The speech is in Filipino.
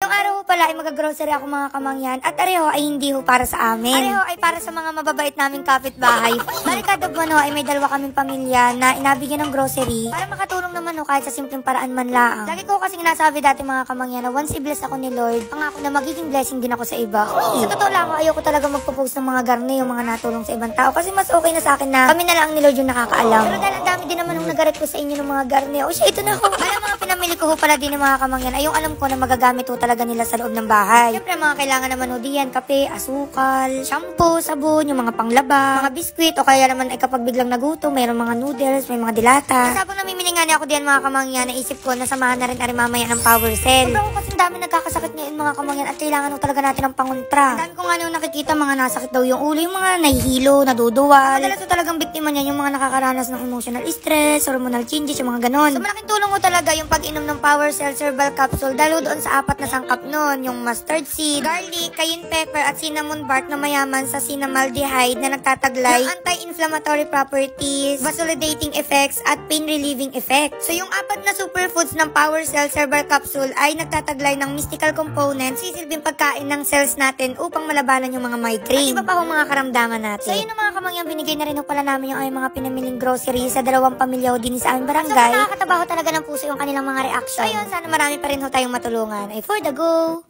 Yung araw ho pala ay mag-grocery ako mga kamangyan at areho ay hindi ho para sa amin. Areho ay para sa mga mababait naming kapitbahay. Bali kada buwan ho ay may dalawa kaming pamilya na inabigyan ng grocery para makatulong naman ho kahit sa simpleng paraan man lang. Lagi ko kasi sinasabi dati mga kamangyan na once i-bless ako ni Lord, pangako na magiging blessing din ako sa iba. Sa totoo lang ako, ayoko talaga magpo-post ng mga garne yung mga natulong sa ibang tao kasi mas okay na sa akin na kami na lang ni Lord yung nakakaalam. Pero dahil ang dami din naman ng nagarit ko sa inyo ng mga garne, o siya, ito na ho. Alam mga pinamili ko ho pala din ng mga kamangyan ay yung alam ko na magagamit ho talaga nila sa loob ng bahay. Siyempre mga kailangan naman ho diyan, kape, asukal, shampoo, sabon, yung mga panglaba, mga biskwit, o kaya naman ay kapag biglang nagutom, mayroong mga noodles, may mga dilata. Kasi habang namimili nga ako diyan mga kamangyan, naisip ko na samahan na rin ari mamaya ng power cell. Sobrang ko kasi dami nagkakasakit ngayon mga kamangyan at kailangan ho talaga natin ng pangontra. Ang dami ko nga nung nakikita mga nasakit daw yung ulo, yung mga nahihilo, naduduwal. Madalas ho talagang biktima niyan yung mga nakakaranas ng emotional stress, hormonal changes, yung mga ganon. So malaking tulong ho talaga yung pag-inom ng power cell herbal capsule dahil doon sa 4 na sangkap nun, yung mustard seed, garlic, cayenne pepper at cinnamon bark na mayaman sa cinnamaldehyde na nagtataglay ng anti-inflammatory properties, vasodilating effects at pain relieving effects. So yung 4 na superfoods ng power cell herbal capsule ay nagtataglay ng mystical components, sisilbing pagkain ng cells natin upang malabanan yung mga migraine. At iba pa ho mga karamdaman natin. So yun ang mga kamangyan, binigay na rin ho pala namin yung ay mga pinamiling grocery sa 2 pamilya ho din sa aming barangay. So nakakatabaho talaga ng puso yung kanilang mga reaction. So yun, sana marami pa rin ho tayong matulungan. Ay for the go!